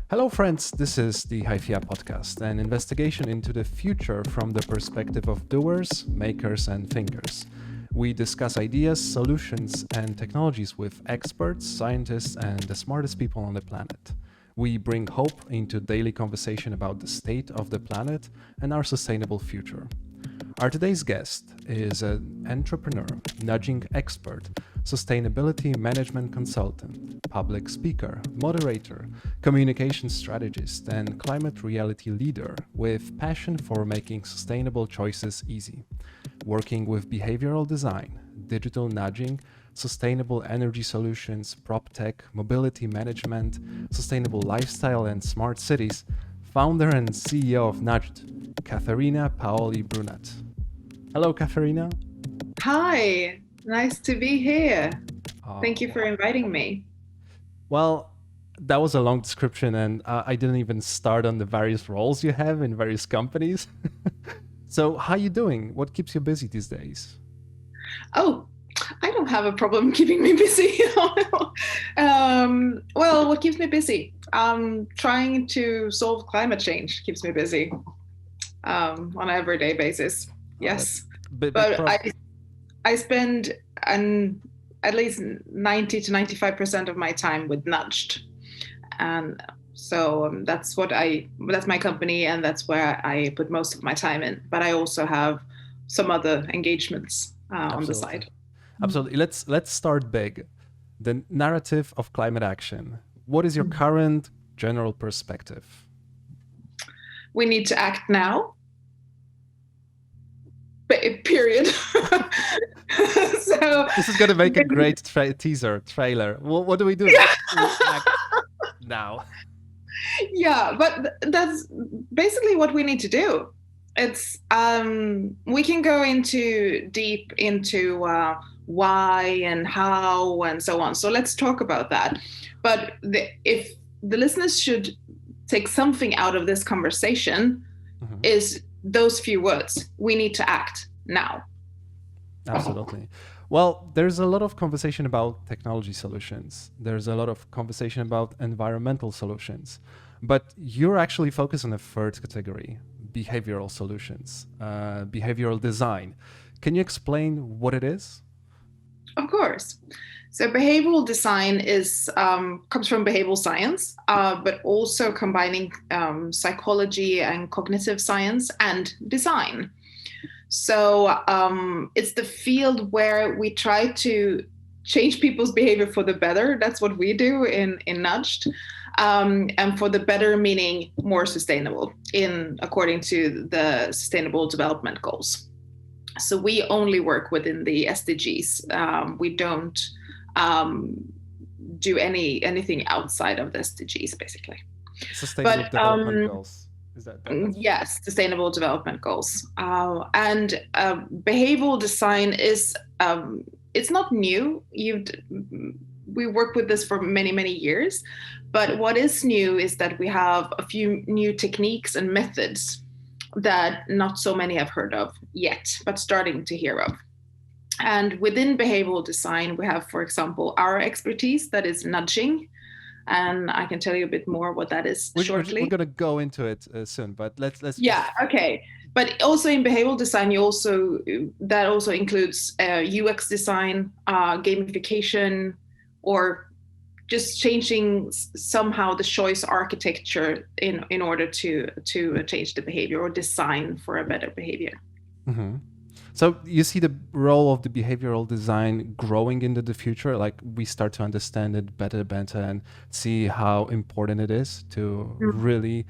Hello, friends. This is the Hyphea Podcast, an investigation into the future from the perspective of doers, makers, and thinkers. We discuss ideas, solutions, and technologies with experts, scientists, and the smartest people on the planet. We bring hope into daily conversation about the state of the planet and our sustainable future. Our today's guest is an entrepreneur, nudging expert, sustainability management consultant, public speaker, moderator, communication strategist, and climate reality leader with passion for making sustainable choices easy. Working with behavioral design, digital nudging, sustainable energy solutions, proptech, mobility management, sustainable lifestyle, and smart cities, founder and CEO of Nudged, Katharina Paoli Brunat. Hello, Katharina. Hi, nice to be here. Thank you for inviting me. Well, that was a long description, and I didn't even start on the various roles you have in various companies. So how are you doing? What keeps you busy these days? Oh, I don't have a problem keeping me busy. Well, what keeps me busy? Trying to solve climate change keeps me busy on an everyday basis. Yes, but I spend at least 90 to 95% of my time with Nudged, and so that's my company, and that's where I put most of my time in. But I also have some other engagements on the side. Absolutely. Let's start big. The narrative of climate action. What is your current general perspective? We need to act now. Period. So this is going to make a great trailer. What do we do? Act now. Yeah, but that's basically what we need to do. It's we can go deep into why and how and so on. So let's talk about that. But if the listeners should take something out of this conversation, is those few words: we need to act now. Absolutely. Well, there's a lot of conversation about technology solutions. There's a lot of conversation about environmental solutions, but you're actually focused on a third category: behavioral solutions, behavioral design. Can you explain what it is? Of course. So behavioral design comes from behavioral science, but also combining psychology and cognitive science and design. So it's the field where we try to change people's behavior for the better. That's what we do in Nudged. And for the better meaning more sustainable according to the Sustainable Development Goals. So we only work within the SDGs. We don't do anything outside of the SDGs, basically. Sustainable Development Goals. Is that yes, Sustainable Development Goals. And behavioral design is it's not new. We work with this for many, many years. But what is new is that we have a few new techniques and methods that not so many have heard of yet, but starting to hear of. And within behavioral design, we have, for example, our expertise, that is nudging. And I can tell you a bit more what that is shortly. We're going to go into it soon, but let's. Yeah, okay. But also in behavioral design, that also includes UX design, gamification, or just changing somehow the choice architecture in order to change the behavior or design for a better behavior. Mm-hmm. So you see the role of the behavioral design growing into the future, like we start to understand it better and see how important it is to really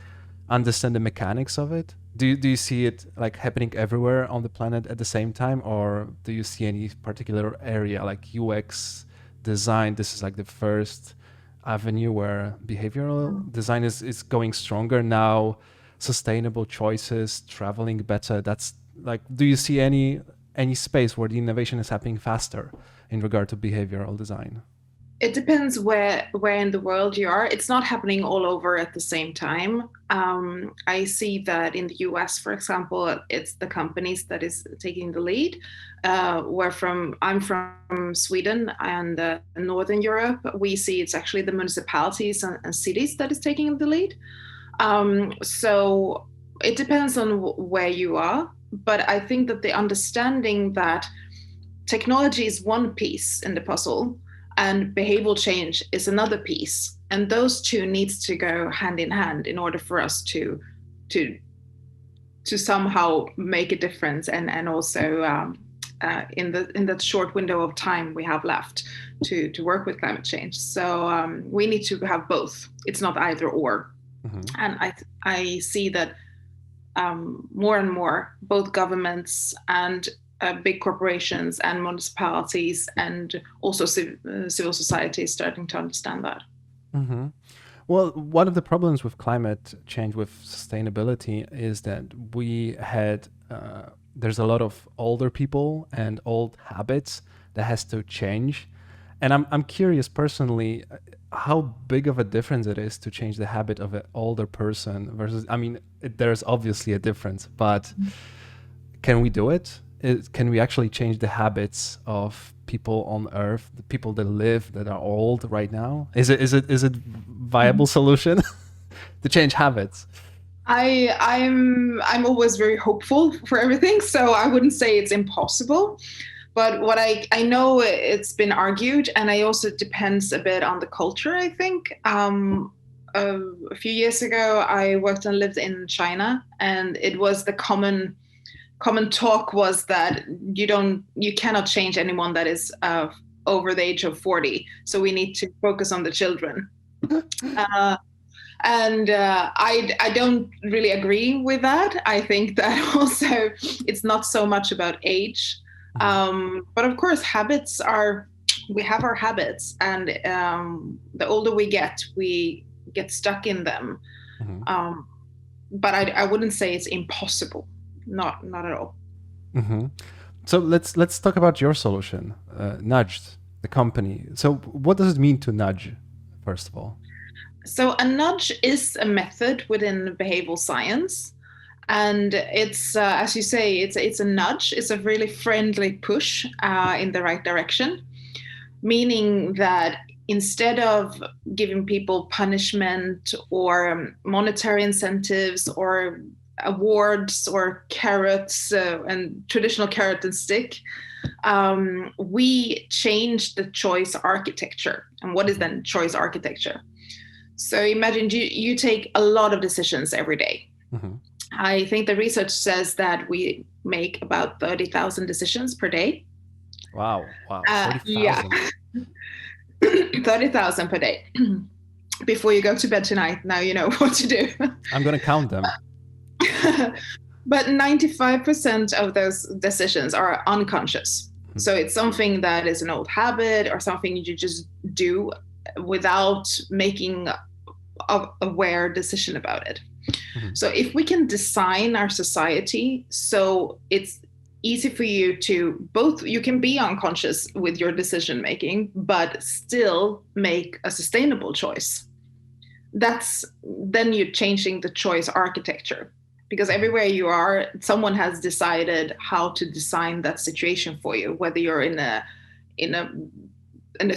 understand the mechanics of it. Do you see it like happening everywhere on the planet at the same time, or do you see any particular area like UX design? This is like the first avenue where behavioral design is going stronger now. Sustainable choices, traveling better. That's like, do you see any space where the innovation is happening faster in regard to behavioral design? It depends where in the world you are. It's not happening all over at the same time. I see that in the US, for example, it's the companies that is taking the lead. I'm from Sweden and Northern Europe, we see it's actually the municipalities and cities that is taking the lead. So it depends on where you are. But I think that the understanding that technology is one piece in the puzzle and behavioral change is another piece, and those two needs to go hand in hand in order for us to somehow make a difference, and also in the short window of time we have left to work with climate change. So we need to have both. It's not either or. Mm-hmm. And I see that more and more both governments and big corporations and municipalities and also civil society is starting to understand that. Mm-hmm. Well, one of the problems with climate change, with sustainability, is that there's a lot of older people and old habits that has to change. And I'm curious personally how big of a difference it is to change the habit of an older person versus, there's obviously a difference, but can we do it? Can we actually change the habits of people on Earth, the people that live, that are old right now? Is it viable solution to change habits? I'm always very hopeful for everything, so I wouldn't say it's impossible. But what I know, it's been argued, and it also depends a bit on the culture, I think. A few years ago, I worked and lived in China, and it was the common talk was that you cannot change anyone that is over the age of 40. So we need to focus on the children. I don't really agree with that. I think that also it's not so much about age. But of course, we have our habits, and the older we get stuck in them. Mm-hmm. But I wouldn't say it's impossible. Not at all. Mm-hmm. So let's talk about your solution, Nudged, the company. So what does it mean to nudge, first of all? So a nudge is a method within behavioral science, and it's as you say, it's a nudge. It's a really friendly push in the right direction, meaning that instead of giving people punishment or monetary incentives or awards or carrots and traditional carrot and stick, we changed the choice architecture. And what is then choice architecture? So imagine you take a lot of decisions every day. Mm-hmm. I think the research says that we make about 30,000 decisions per day. Wow. 30,000. Yeah. 30,000 per day. Before you go to bed tonight, now you know what to do. I'm going to count them. But 95% of those decisions are unconscious. Mm-hmm. So it's something that is an old habit or something you just do without making an aware decision about it. Mm-hmm. So if we can design our society so it's easy for you to you can be unconscious with your decision making, but still make a sustainable choice. Then you're changing the choice architecture. Because everywhere you are, someone has decided how to design that situation for you, whether you're in a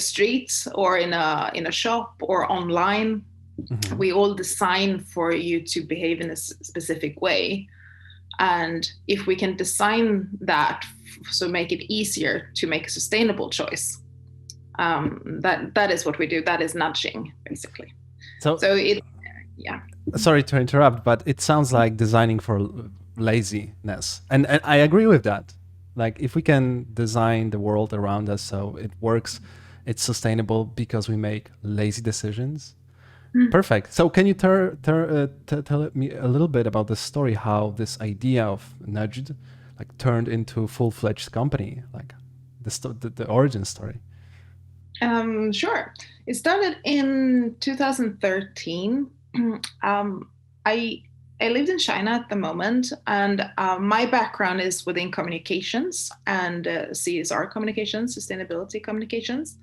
street or in a shop or online. Mm-hmm. We all design for you to behave in a specific way. And if we can design that, so make it easier to make a sustainable choice, that is what we do. That is nudging, basically. So it, yeah. Sorry to interrupt, but it sounds like designing for laziness. And I agree with that. Like if we can design the world around us so it works, it's sustainable because we make lazy decisions. Perfect. So can you tell me a little bit about the story, how this idea of Nudged turned into a full-fledged company, like the origin story? Sure. It started in 2013. I lived in China at the moment, and my background is within communications and CSR communications, sustainability communications.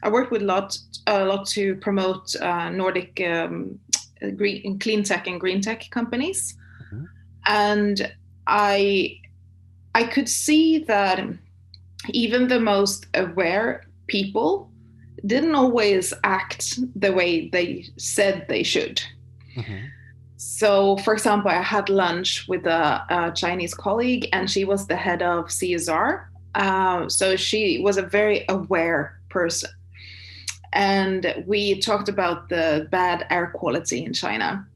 I worked with a lot to promote Nordic clean tech and green tech companies, and I could see that even the most aware people didn't always act the way they said they should. So, for example, I had lunch with a Chinese colleague, and she was the head of CSR. So she was a very aware person. And we talked about the bad air quality in China.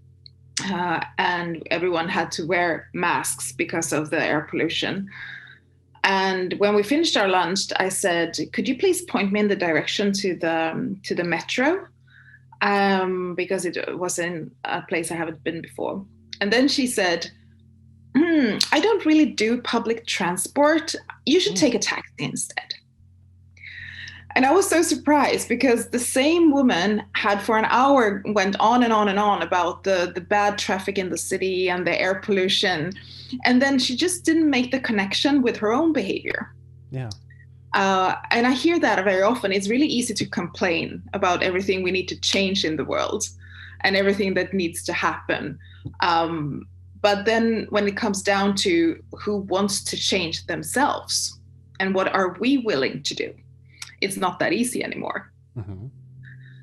And everyone had to wear masks because of the air pollution. And when we finished our lunch, I said, "Could you please point me in the direction to the metro?" Because it was in a place I haven't been before. And then she said, "I don't really do public transport. You should take a taxi instead." And I was so surprised, because the same woman had for an hour went on and on and on about the bad traffic in the city and the air pollution. And then she just didn't make the connection with her own behavior. Yeah. And I hear that very often. It's really easy to complain about everything we need to change in the world and everything that needs to happen. But then when it comes down to who wants to change themselves and what are we willing to do, it's not that easy anymore.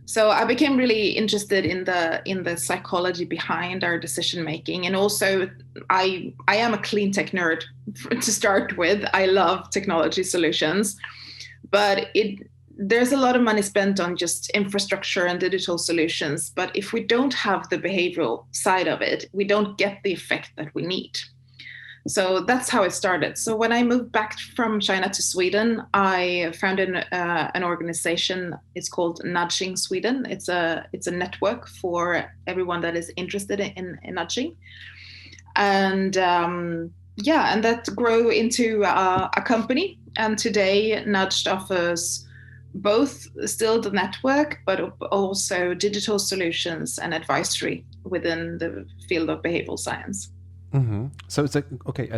So I became really interested in the psychology behind our decision making, and also I am a clean tech nerd to start with. I love technology solutions, but there's a lot of money spent on just infrastructure and digital solutions. But if we don't have the behavioral side of it, we don't get the effect that we need. So that's how it started. So when I moved back from China to Sweden, I founded an organization. It's called Nudging Sweden. It's a network for everyone that is interested in nudging, and and that grew into a company. And today, Nudged offers both still the network, but also digital solutions and advisory within the field of behavioral science. So it's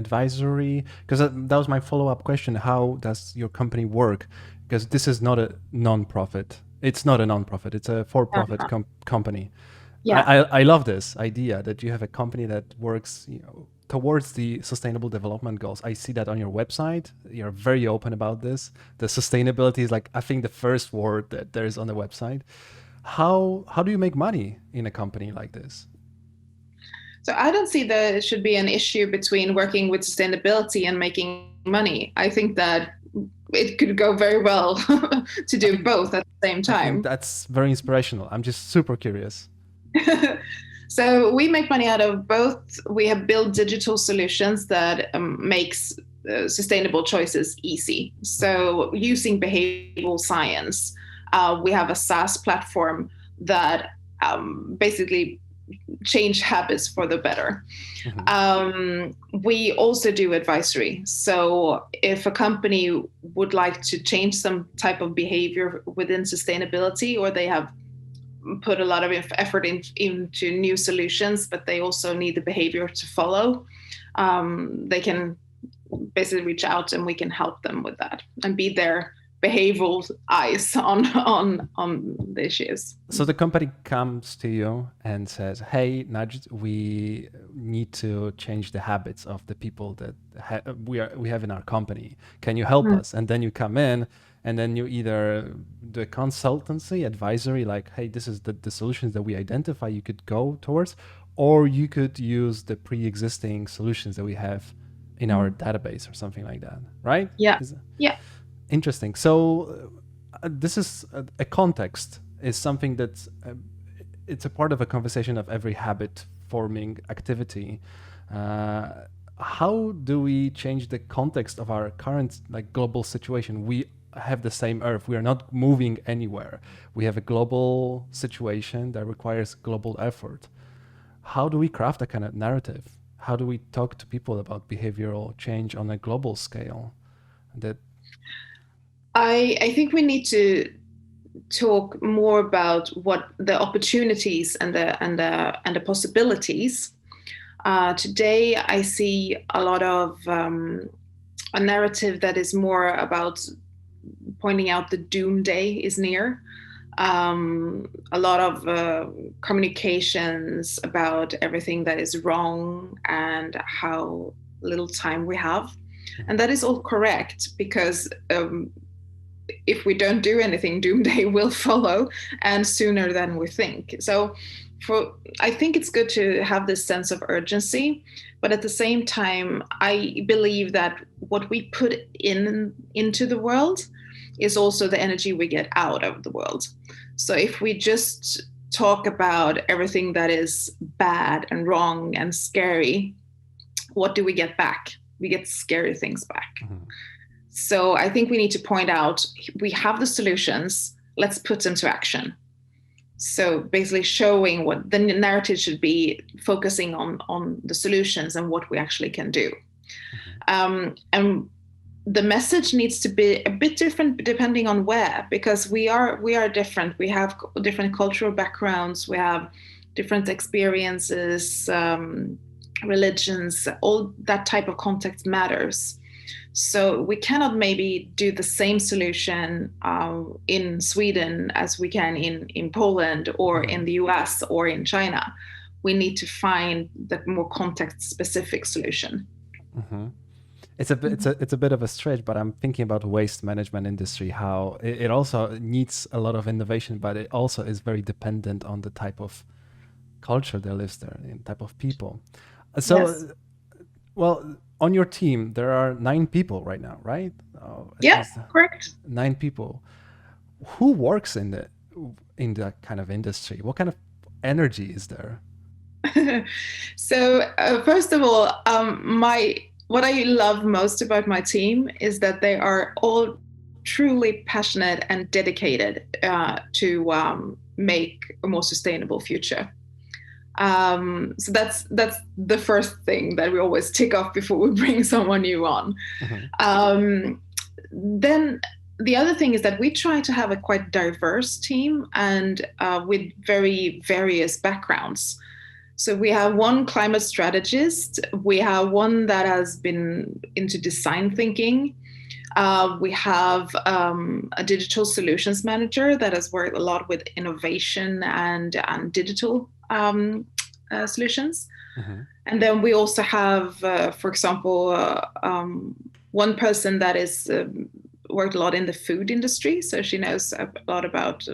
advisory, because that was my follow-up question. How does your company work? Because this is not a non-profit. It's not a non-profit. It's a for-profit company. Yeah. I love this idea that you have a company that works, towards the sustainable development goals. I see that on your website. You're very open about this. The sustainability is I think the first word that there is on the website. How do you make money in a company like this? So I don't see that it should be an issue between working with sustainability and making money. I think that it could go very well to do both at the same time. I think that's very inspirational. I'm just super curious. So we make money out of both. We have built digital solutions that makes sustainable choices easy. So using behavioral science, we have a SaaS platform that basically change habits for the better. We also do advisory. So if a company would like to change some type of behavior within sustainability, or they have put a lot of effort into new solutions, but they also need the behavior to follow, they can basically reach out and we can help them with that and be their behavioral eyes on the issues. So the company comes to you and says, "Hey, Nudge, we need to change the habits of the people that we have in our company. Can you help us?" And then you come in, and then you either do a consultancy, advisory, like, "Hey, this is the solutions that we identify you could go towards," or you could use the pre-existing solutions that we have in our database or something like that, right? Yeah. Yeah. Interesting. So this is a context, is something that's it's a part of a conversation of every habit forming activity. How do we change the context of our current global situation? We have the same Earth. We are not moving anywhere. We have a global situation that requires global effort. How do we craft a kind of narrative? How do we talk to people about behavioral change on a global scale? I think we need to talk more about what the opportunities and the possibilities, Today, I see a lot of a narrative that is more about pointing out the doomsday is near. A lot of communications about everything that is wrong and how little time we have. And that is all correct, because if we don't do anything, doomsday will follow, and sooner than we think. So I think it's good to have this sense of urgency, but at the same time, I believe that what we put into the world is also the energy we get out of the world. So if we just talk about everything that is bad and wrong and scary, what do we get back? We get scary things back. Mm-hmm. So I think we need to point out, we have the solutions, let's put them to action. So basically showing what the narrative should be, focusing on the solutions and what we actually can do. Mm-hmm. And the message needs to be a bit different depending on where, because we are different. We have different cultural backgrounds, we have different experiences, religions, all that type of context matters. So we cannot maybe do the same solution in Sweden as we can in Poland or in the US or in China. We need to find the more context-specific solution. Mm-hmm. It's a bit of a stretch, but I'm thinking about waste management industry, how it also needs a lot of innovation, but it also is very dependent on the type of culture that lives there, and type of people. So, yes. Well, on your team, there are 9 people right now, right? Yeah, correct. 9 people. Who works in the kind of industry? What kind of energy is there? So, first of all, what I love most about my team is that they are all truly passionate and dedicated to make a more sustainable future. So that's the first thing that we always tick off before we bring someone new on. Mm-hmm. Then the other thing is that we try to have a quite diverse team and with very various backgrounds. So we have one climate strategist, we have one that has been into design thinking, we have a digital solutions manager that has worked a lot with innovation and digital solutions. Mm-hmm. And then we also have, for example, one person that is worked a lot in the food industry. So she knows a lot about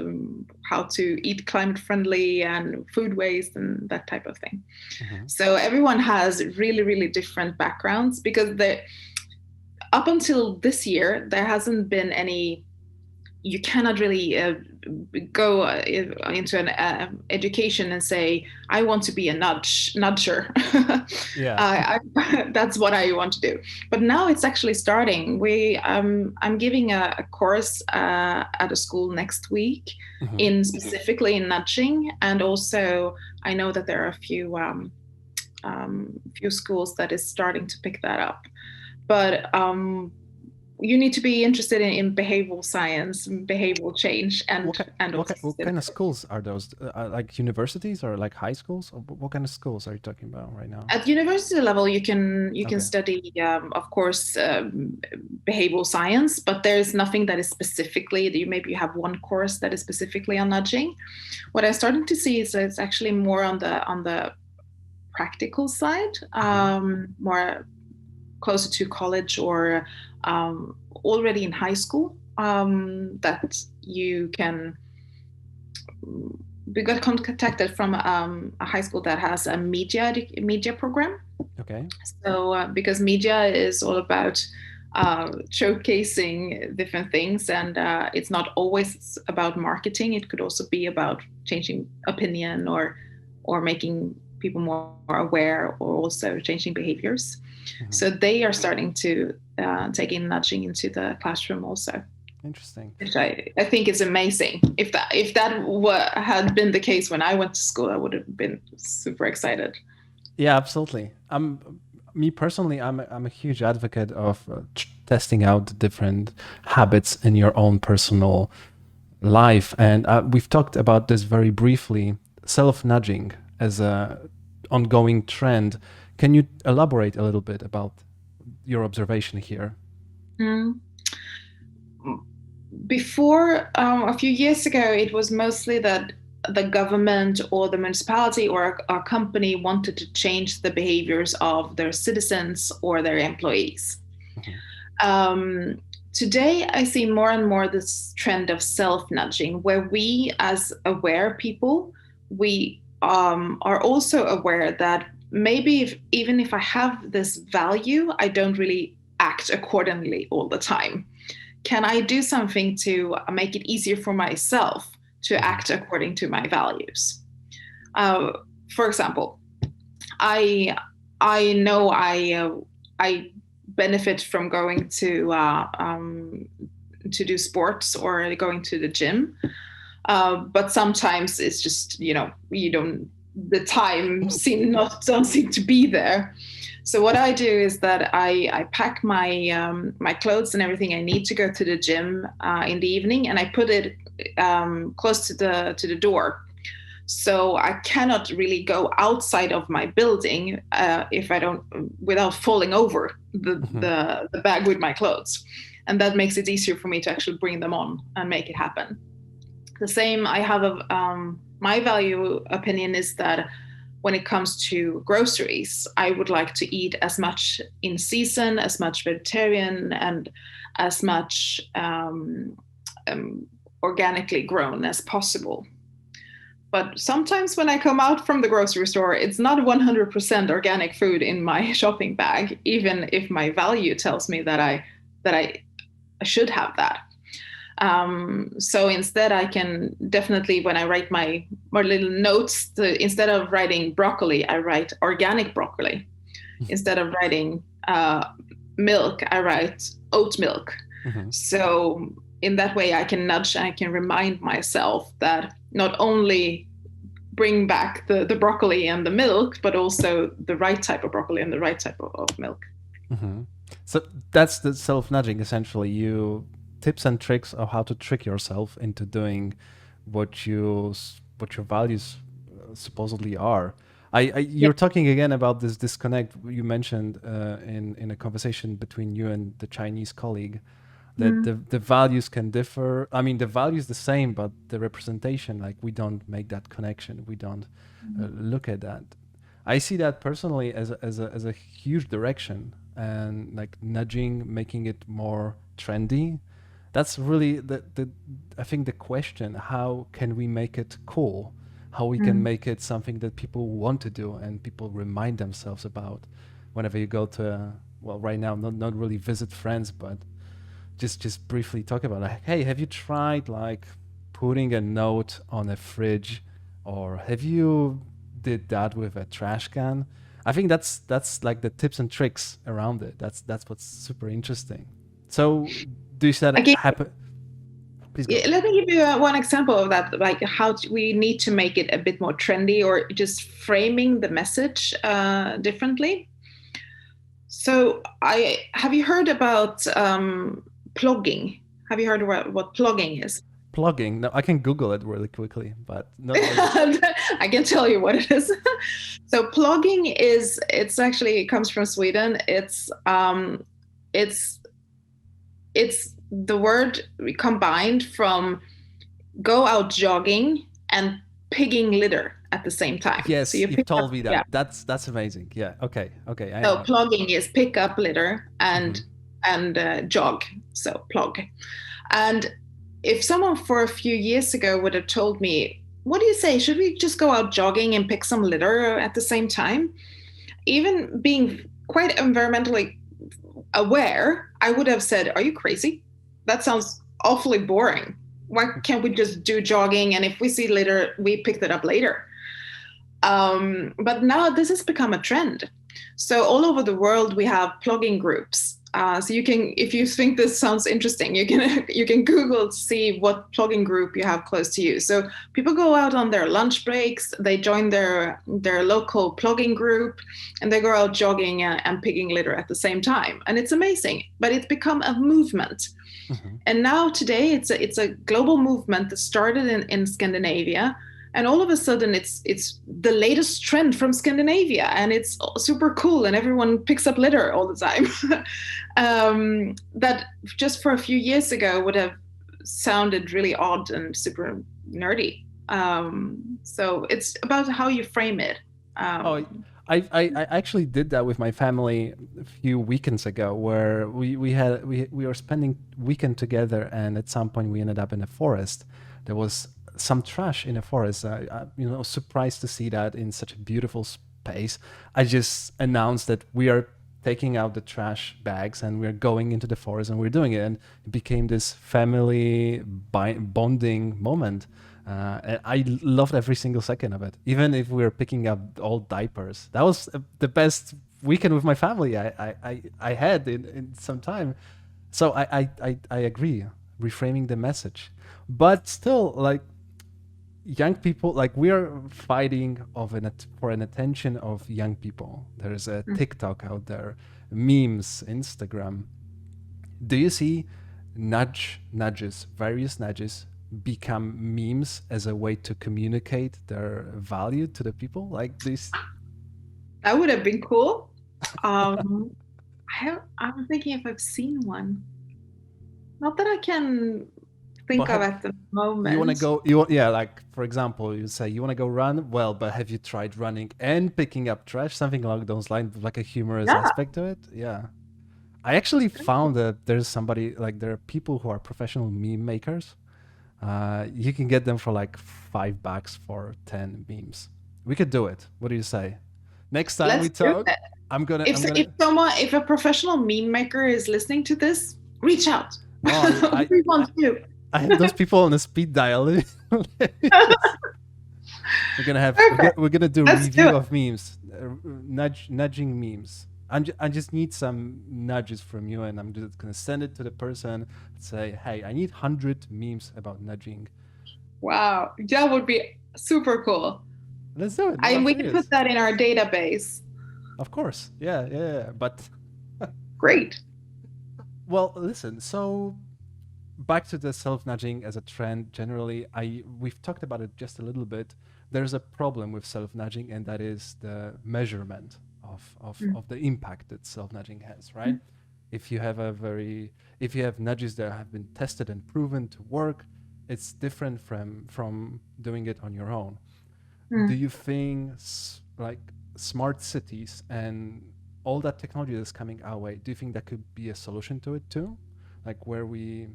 how to eat climate friendly and food waste and that type of thing. Mm-hmm. So everyone has really, really different backgrounds, because up until this year, there hasn't been any, you cannot really go into an education and say, I want to be a nudger. Yeah. That's what I want to do. But now it's actually starting. I'm giving a course at a school next week, mm-hmm. specifically in nudging. And also I know that there are a few schools that is starting to pick that up. But you need to be interested in behavioral science, behavioral change, and what kind of schools are those? Like universities or like high schools? Or what kind of schools are you talking about right now? At university level, you can study, of course, behavioral science, but there's nothing that is specifically. You have one course that is specifically on nudging. What I'm starting to see is it's actually more on the practical side, more closer to college or already in high school, that you can. We got contacted from a high school that has a media program. Okay. So because media is all about showcasing different things, and it's not always about marketing. It could also be about changing opinion or making people more aware, or also changing behaviors. Mm-hmm. So they are starting to take in nudging into the classroom also. Interesting. Which I think is amazing. If that had been the case when I went to school, I would have been super excited. Yeah, absolutely. Me personally, I'm a huge advocate of testing out different habits in your own personal life, and we've talked about this very briefly. SelfNudging as a ongoing trend. Can you elaborate a little bit about your observation here? Before, a few years ago, it was mostly that the government or the municipality or a company wanted to change the behaviors of their citizens or their employees. Today, I see more and more this trend of self-nudging, where we, as aware people, we are also aware that maybe even if I have this value, I don't really act accordingly all the time. Can I do something to make it easier for myself to act according to my values? For example, I know I benefit from going to do sports or going to the gym, but sometimes it's just the time don't seem to be there. So what I do is that I pack my my clothes and everything I need to go to the gym in the evening, and I put it close to the door. So I cannot really go outside of my building if I don't, without falling over the bag with my clothes. And that makes it easier for me to actually bring them on and make it happen. The same I have of my value opinion is that when it comes to groceries, I would like to eat as much in season, as much vegetarian, and as much organically grown as possible. But sometimes when I come out from the grocery store, it's not 100% organic food in my shopping bag, even if my value tells me that I should have that. So instead, I can definitely, when I write my little notes, instead of writing broccoli, I write organic broccoli. Instead of writing milk, I write oat milk. So in that way, I can nudge and I can remind myself that not only bring back the broccoli and the milk, but also the right type of broccoli and the right type of milk. So that's the self-nudging, essentially. You tips and tricks of how to trick yourself into doing what your values supposedly are. You're talking again about this disconnect you mentioned in a conversation between you and the Chinese colleague, that the values can differ. I mean, the value is the same, but the representation, like, we don't make that connection. We don't look at that. I see that personally as a huge direction, and like nudging, making it more trendy. That's really I think the question: how can we make it cool? How we can make it something that people want to do and people remind themselves about whenever you go to right now, not really visit friends, but just briefly talk about, like, hey, have you tried like putting a note on a fridge, or have you did that with a trash can? I think that's like the tips and tricks around it. That's what's super interesting. So do you see that happen? Please go. Let me give you one example of that, like how we need to make it a bit more trendy, or just framing the message differently. So have you heard about plugging? Have you heard what plugging is? Plugging? No, I can Google it really quickly, but no. I can tell you what it is. So plugging it comes from Sweden. It's the word combined from go out jogging and pigging litter at the same time. Yes, so you told me that. Yeah. That's amazing. Yeah. Okay. So plugging is pick up litter and jog. So plug. And if someone for a few years ago would have told me, what do you say? Should we just go out jogging and pick some litter at the same time? Even being quite environmentally aware, I would have said, are you crazy? That sounds awfully boring. Why can't we just do jogging? And if we see litter, we pick it up later. But now this has become a trend. So all over the world, we have plugging groups. So you can, if you think this sounds interesting, you can Google to see what plugging group you have close to you. So people go out on their lunch breaks, they join their local plugging group, and they go out jogging and picking litter at the same time. And it's amazing, but it's become a movement. And now today it's a global movement that started in Scandinavia, and all of a sudden it's the latest trend from Scandinavia, and it's super cool, and everyone picks up litter all the time. That just for a few years ago would have sounded really odd and super nerdy. So it's about how you frame it. I actually did that with my family a few weekends ago, where we were spending weekend together, and at some point we ended up in a forest. There was some trash in a forest. I surprised to see that in such a beautiful space. I just announced that we are taking out the trash bags and we're going into the forest and we're doing it, and it became this family bonding moment. And I loved every single second of it, even if we were picking up old diapers. That was the best weekend with my family I had in some time. So I agree, reframing the message, but still, like, young people, like, we are fighting for an attention of young people. There's a TikTok out there, memes, Instagram. Do you see various nudges become memes as a way to communicate their value to the people like this? That would have been cool. I'm thinking if I've seen one. Not that I can think of at the moment. You want to go, like, for example, you say you want to go run. Well, but have you tried running and picking up trash? Something along those lines, like a humorous aspect to it. Yeah. I actually found that there are people who are professional meme makers. You can get them for like $5 for 10 memes. We could do it. What do you say? Next time we talk, if a professional meme maker is listening to this, reach out. We want to. I have those people on a speed dial. We're gonna do a review of memes, nudging memes. I just need some nudges from you, and I'm just gonna send it to the person and say, hey, I need 100 memes about nudging. Wow, that would be super cool. Let's do it. We can put that in our database. Of course, yeah. But great. Well, listen. So back to the self-nudging as a trend generally. We've talked about it just a little bit. There's a problem with self-nudging, and that is the measurement of the impact that self-nudging has, right? If you have nudges that have been tested and proven to work, it's different from doing it on your own. Do you think like smart cities and all that technology that's coming our way, do you think that could be a solution to it too? Like, where we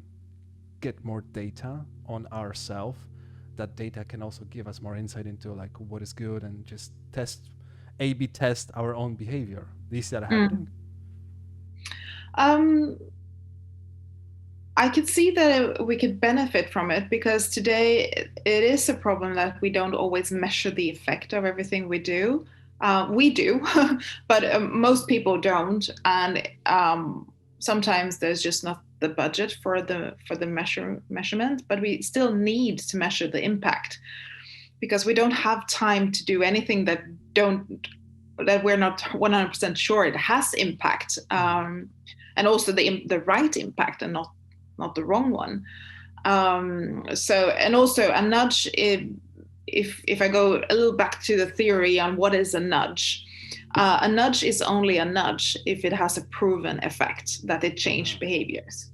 get more data on ourselves, that data can also give us more insight into like what is good, and just A/B test our own behavior. These that are happening. I could see that we could benefit from it, because today it is a problem that we don't always measure the effect of everything we do. We do, but most people don't, and sometimes there's just not the budget for the measurement. But we still need to measure the impact, because we don't have time to do anything that we're not 100% sure it has impact, and also the right impact, and not the wrong one. So, and also a nudge, if I go a little back to the theory on what is a nudge is only a nudge if it has a proven effect that it changed behaviors.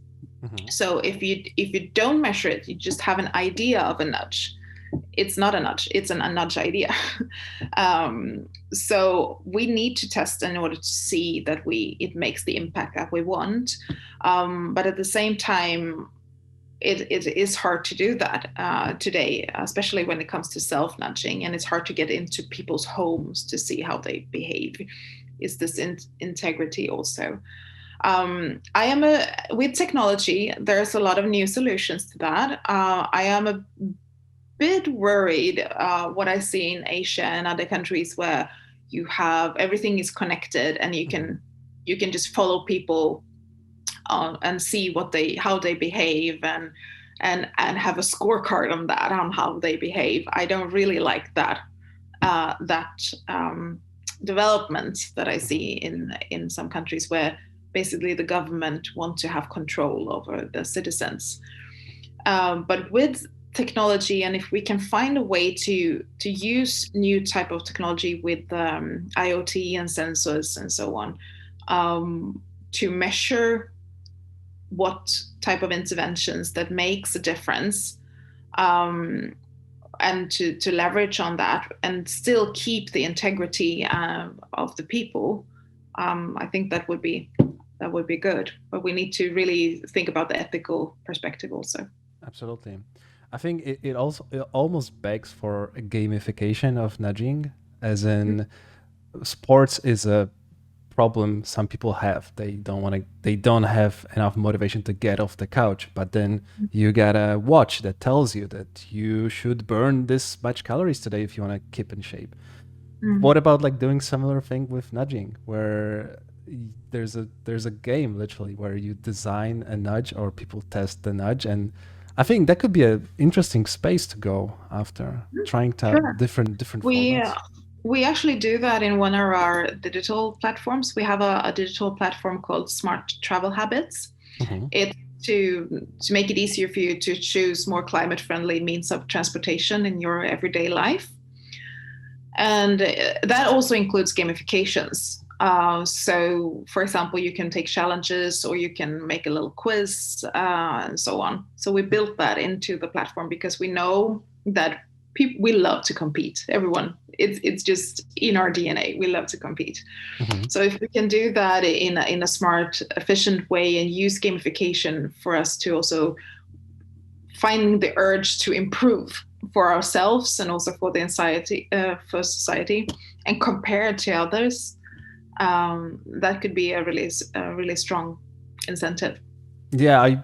So if you don't measure it, you just have an idea of a nudge. It's not a nudge, it's a nudge idea. So we need to test in order to see that it makes the impact that we want. But at the same time, it is hard to do that today, especially when it comes to self-nudging, and it's hard to get into people's homes to see how they behave. Is this integrity also? With technology, there's a lot of new solutions to that. I am a bit worried what I see in Asia and other countries, where you have everything is connected, and you can just follow people and see how they behave, and have a scorecard on that, on how they behave. I don't really like that development that I see in some countries, where basically the government want to have control over the citizens. But with technology, and if we can find a way to use new type of technology with IoT and sensors and so on, to measure what type of interventions that makes a difference, and to leverage on that and still keep the integrity of the people, I think that would be good. But we need to really think about the ethical perspective also. Absolutely. I think it almost begs for a gamification of nudging, as in sports is a problem some people have. They don't have enough motivation to get off the couch, but then you got a watch that tells you that you should burn this much calories today if you want to keep in shape. What about like doing similar thing with nudging, where there's a game literally where you design a nudge or people test the nudge, and I think that could be an interesting space to go after, trying to different formats. We actually do that in one of our digital platforms. We have a digital platform called Smart Travel Habits. It's to make it easier for you to choose more climate-friendly means of transportation in your everyday life. And that also includes gamifications. So, for example, you can take challenges or you can make a little quiz and so on. So we built that into the platform because we know that we love to compete. Everyone, it's just in our DNA. We love to compete. So if we can do that in a smart, efficient way and use gamification for us to also find the urge to improve for ourselves and also for the society, and compare it to others, that could be a really strong incentive. Yeah,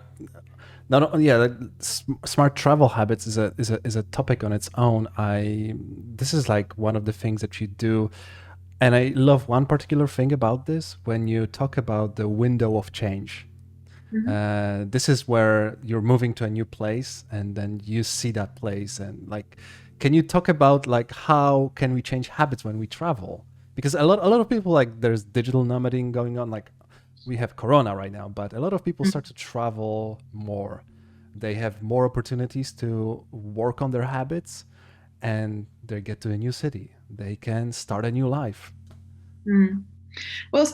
smart travel habits is a topic on its own. This is like one of the things that you do, and I love one particular thing about this when you talk about the window of change. This is where you're moving to a new place and then you see that place, and like, can you talk about like how can we change habits when we travel? Because a lot of people, like, there's digital nomading going on, like we have Corona right now, but a lot of people start to travel more. They have more opportunities to work on their habits, and they get to a new city. They can start a new life. Well,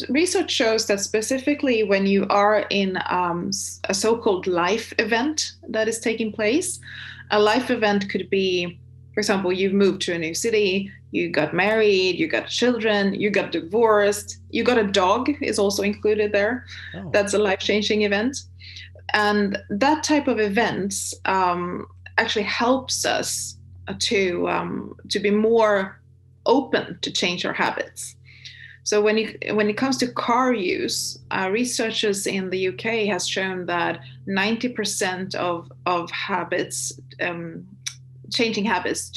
research shows that specifically when you are in a so-called life event that is taking place, a life event could be, for example, you've moved to a new city, you got married, you got children, you got divorced, you got a dog is also included there. That's a life-changing event. And that type of events actually helps us to be more open to change our habits. So when it comes to car use, researchers in the UK has shown that 90% of habits, changing habits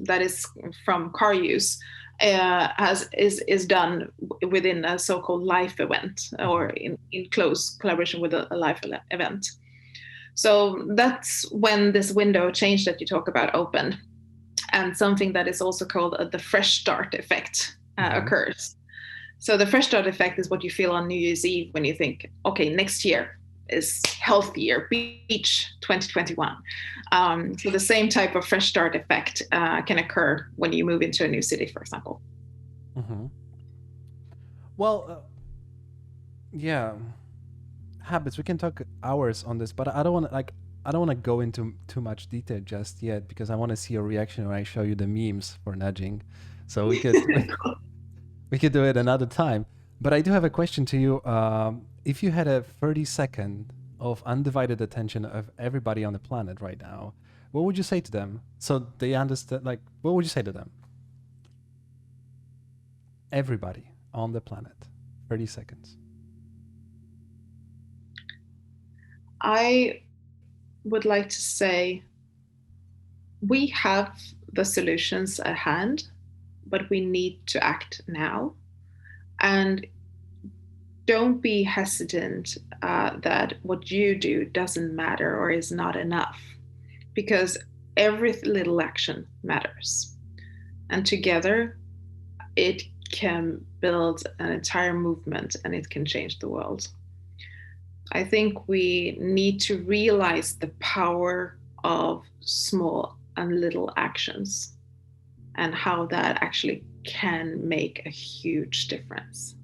that is from car use, is done within a so-called life event, or in close collaboration with a life event. So that's when this window of change that you talk about opened, and something that is also called the fresh start effect occurs. So the fresh start effect is what you feel on New Year's Eve when you think, okay, next year is healthier, beach 2021. So the same type of fresh start effect can occur when you move into a new city, for example. Well, yeah, habits. We can talk hours on this, but I don't want to go into too much detail just yet, because I want to see your reaction when I show you the memes for nudging. So we could we could do it another time. But I do have a question to you. If you had a 30-second of undivided attention of everybody on the planet right now, what would you say to them so they understand? Like, what would you say to them? Everybody on the planet, 30 seconds. I would like to say we have the solutions at hand, but we need to act now. And don't be hesitant that what you do doesn't matter or is not enough, because every little action matters. And together, it can build an entire movement and it can change the world. I think we need to realize the power of small and little actions and how that actually can make a huge difference.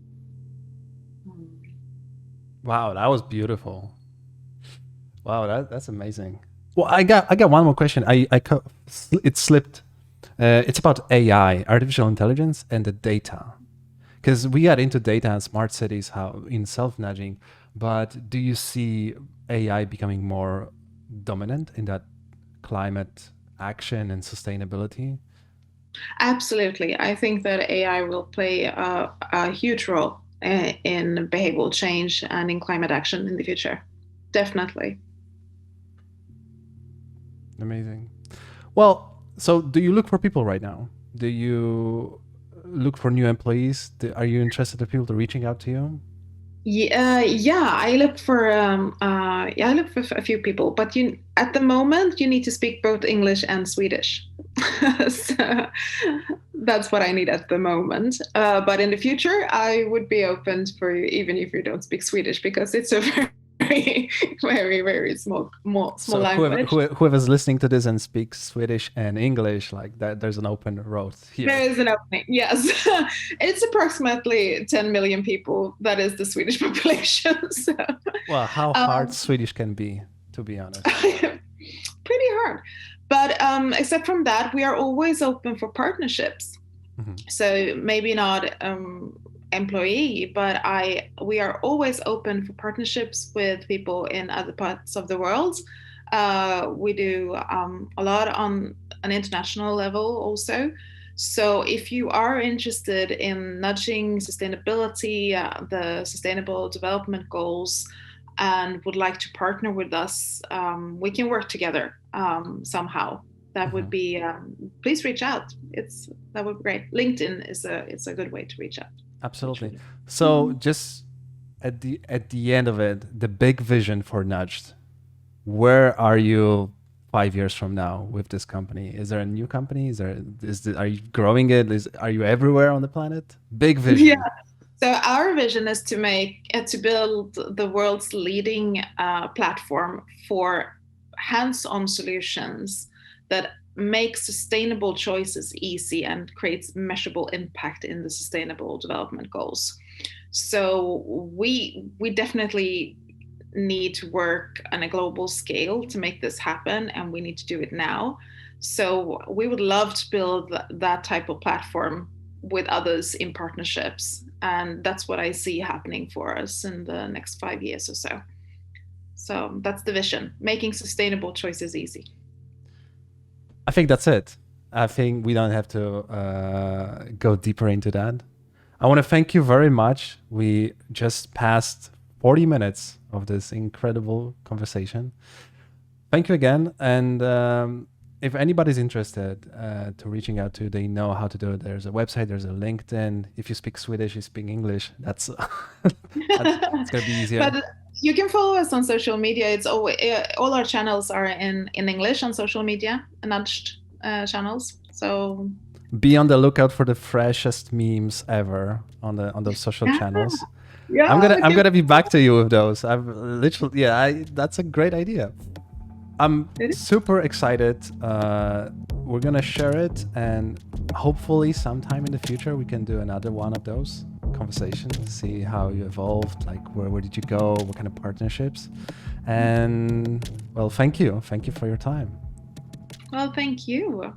Wow, that was beautiful. Wow, that's amazing. Well, I got one more question. It slipped. It's about AI, artificial intelligence, and the data. Because we got into data and smart cities how in SelfNudging, but do you see AI becoming more dominant in that climate action and sustainability? Absolutely. I think that AI will play a huge role in behavioral change and in climate action in the future. Definitely. Amazing. Well, so do you look for people right now? Do you look for new employees? Are you interested in people reaching out to you? Yeah, I look for a few people, but at the moment you need to speak both English and Swedish. So that's what I need at the moment. But in the future, I would be open for you, even if you don't speak Swedish, because it's a very, very, very small So language. whoever's listening to this and speaks Swedish and English, like that, there's an open road here. There is an opening, yes. It's approximately 10 million people. That is the Swedish population. So, well, how hard Swedish can be, to be honest. Pretty hard. But except from that, we are always open for partnerships. Mm-hmm. So maybe not employee, but we are always open for partnerships with people in other parts of the world. We do a lot on an international level also. So if you are interested in nudging sustainability, the Sustainable Development Goals, and would like to partner with us, we can work together somehow. That would be, please reach out. That would be great. LinkedIn is a good way to reach out. Absolutely. So just at the end of it, the big vision for Nudged, where are you 5 years from now with this company? Is there a new company? Are you growing it? Are you everywhere on the planet? Big vision. Yeah. So our vision is to build the world's leading platform for hands-on solutions that make sustainable choices easy and creates measurable impact in the Sustainable Development Goals. So we definitely need to work on a global scale to make this happen, and we need to do it now. So we would love to build that type of platform with others in partnerships, and that's what I see happening for us in the next 5 years or so. So that's the vision, making sustainable choices easy. I think that's it. I think we don't have to go deeper into that. I want to thank you very much. We just passed 40 minutes of this incredible conversation. Thank you again. And if anybody's interested to reaching out to, they know how to do it. There's a website, there's a LinkedIn. If you speak Swedish, you speak English, that's going to be easier. But you can follow us on social media. It's always, all our channels are in English on social media, nudged channels. So be on the lookout for the freshest memes ever on those social channels. Yeah, I'm gonna be back to you with those. I've literally, that's a great idea. I'm super excited. We're gonna share it, and hopefully sometime in the future we can do another one of those conversations, see how you evolved, like where did you go, what kind of partnerships. And well, thank you for your time. Well, thank you.